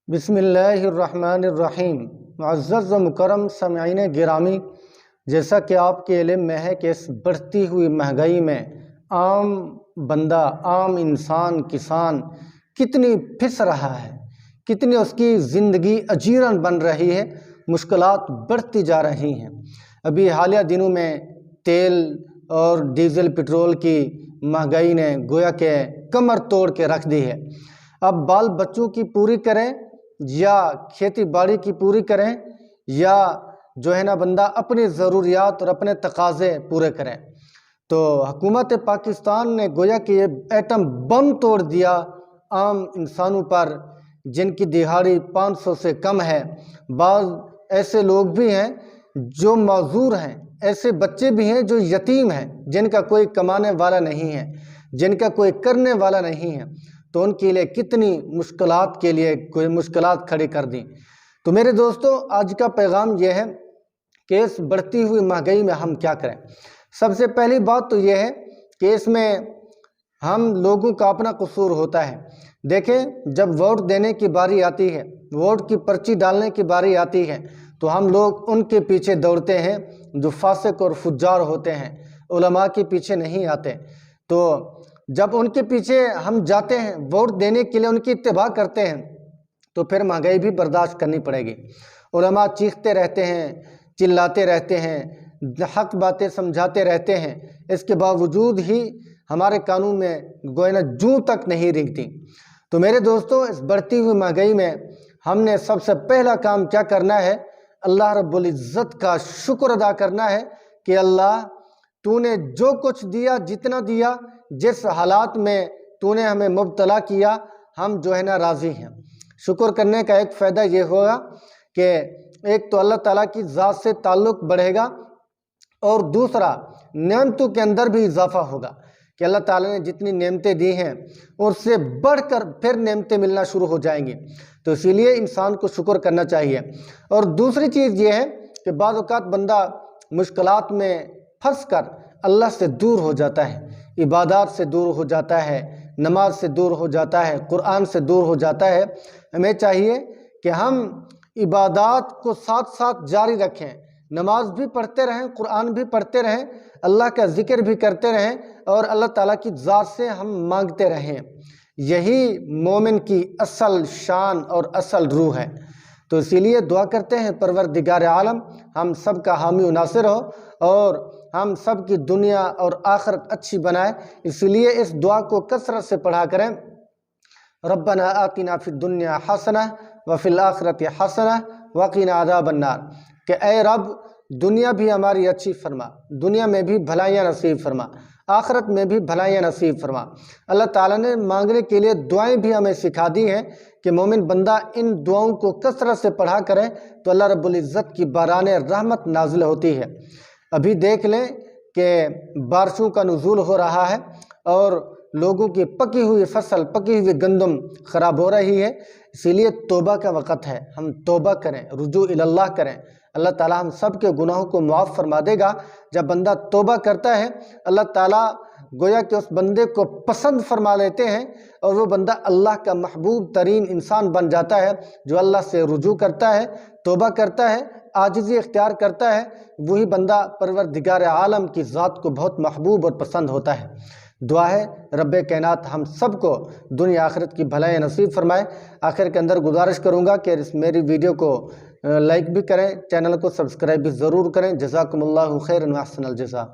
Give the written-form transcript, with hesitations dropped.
بسم اللہ الرحمن الرحیم۔ معزز و مکرم سامعین گرامی، جیسا کہ آپ کے علم میں ہے کہ اس بڑھتی ہوئی مہنگائی میں عام بندہ، عام انسان، کسان کتنی پھنس رہا ہے، کتنی اس کی زندگی اجیرن بن رہی ہے، مشکلات بڑھتی جا رہی ہیں۔ ابھی حالیہ دنوں میں تیل اور ڈیزل پٹرول کی مہنگائی نے گویا کہ کمر توڑ کے رکھ دی ہے۔ اب بال بچوں کی پوری کریں یا کھیتی باڑی کی پوری کریں یا بندہ اپنی ضروریات اور اپنے تقاضے پورے کریں، تو حکومت پاکستان نے گویا کہ یہ ایٹم بم توڑ دیا عام انسانوں پر، جن کی دہاڑی 500 سے کم ہے۔ بعض ایسے لوگ بھی ہیں جو معذور ہیں، ایسے بچے بھی ہیں جو یتیم ہیں، جن کا کوئی کمانے والا نہیں ہے، جن کا کوئی کرنے والا نہیں ہے، تو ان کے لیے کتنی مشکلات کے لیے کوئی مشکلات کھڑی کر دیں۔ تو میرے دوستو، آج کا پیغام یہ ہے کہ اس بڑھتی ہوئی مہنگائی میں ہم کیا کریں۔ سب سے پہلی بات تو یہ ہے کہ اس میں ہم لوگوں کا اپنا قصور ہوتا ہے۔ دیکھیں، جب ووٹ دینے کی باری آتی ہے، ووٹ کی پرچی ڈالنے کی باری آتی ہے، تو ہم لوگ ان کے پیچھے دوڑتے ہیں جو فاسق اور فجار ہوتے ہیں، علماء کے پیچھے نہیں آتے۔ تو جب ان کے پیچھے ہم جاتے ہیں ووٹ دینے کے لیے، ان کی اتباع کرتے ہیں، تو پھر مہنگائی بھی برداشت کرنی پڑے گی۔ علماء چیختے رہتے ہیں، چلاتے رہتے ہیں، حق باتیں سمجھاتے رہتے ہیں، اس کے باوجود ہی ہمارے قانون میں گویا جوں تک نہیں رنگتی۔ تو میرے دوستو، اس بڑھتی ہوئی مہنگائی میں ہم نے سب سے پہلا کام کیا کرنا ہے؟ اللہ رب العزت کا شکر ادا کرنا ہے کہ اللہ، تو نے جو کچھ دیا، جتنا دیا، جس حالات میں تو نے ہمیں مبتلا کیا، ہم راضی ہیں۔ شکر کرنے کا ایک فائدہ یہ ہوگا کہ ایک تو اللہ تعالیٰ کی ذات سے تعلق بڑھے گا، اور دوسرا نعمتوں کے اندر بھی اضافہ ہوگا کہ اللہ تعالیٰ نے جتنی نعمتیں دی ہیں اس سے بڑھ کر پھر نعمتیں ملنا شروع ہو جائیں گی۔ تو اسی لیے انسان کو شکر کرنا چاہیے۔ اور دوسری چیز یہ ہے کہ بعض اوقات بندہ مشکلات میں پھنس کر اللہ سے دور ہو جاتا ہے، عبادات سے دور ہو جاتا ہے، نماز سے دور ہو جاتا ہے، قرآن سے دور ہو جاتا ہے۔ ہمیں چاہیے کہ ہم عبادات کو ساتھ ساتھ جاری رکھیں، نماز بھی پڑھتے رہیں، قرآن بھی پڑھتے رہیں، اللہ کا ذکر بھی کرتے رہیں، اور اللہ تعالیٰ کی ذات سے ہم مانگتے رہیں۔ یہی مومن کی اصل شان اور اصل روح ہے۔ تو اسی لیے دعا کرتے ہیں پروردگار عالم ہم سب کا حامی و ناصر ہو، اور ہم سب کی دنیا اور آخرت اچھی بنائے۔ اسی لیے اس دعا کو کثرت سے پڑھا کریں، ربنا آتنا فی الدنیا حسنہ وفی الآخرۃ حسنہ وقنا عذاب النار، کہ اے رب، دنیا بھی ہماری اچھی فرما، دنیا میں بھی بھلائیاں نصیب فرما، آخرت میں بھی بھلائیاں نصیب فرما۔ اللہ تعالیٰ نے مانگنے کے لیے دعائیں بھی ہمیں سکھا دی ہیں کہ مومن بندہ ان دعاؤں کو کثرت سے پڑھا کرے تو اللہ رب العزت کی باران رحمت نازل ہوتی ہے۔ ابھی دیکھ لیں کہ بارشوں کا نزول ہو رہا ہے، اور لوگوں کی پکی ہوئی فصل، پکی ہوئی گندم خراب ہو رہی ہے۔ اسی لیے توبہ کا وقت ہے، ہم توبہ کریں، رجوع اللہ کریں۔ اللہ تعالیٰ ہم سب کے گناہوں کو معاف فرما دے گا۔ جب بندہ توبہ کرتا ہے، اللہ تعالیٰ گویا کہ اس بندے کو پسند فرما لیتے ہیں، اور وہ بندہ اللہ کا محبوب ترین انسان بن جاتا ہے۔ جو اللہ سے رجوع کرتا ہے، توبہ کرتا ہے، عاجزی اختیار کرتا ہے، وہی بندہ پروردگار عالم کی ذات کو بہت محبوب اور پسند ہوتا ہے۔ دعا ہے رب کائنات ہم سب کو دنیا آخرت کی بھلائی نصیب فرمائے۔ آخر کے اندر گزارش کروں گا کہ میری ویڈیو کو لائک بھی کریں، چینل کو سبسکرائب بھی ضرور کریں۔ جزاکم اللہ خیرا و احسن الجزاء۔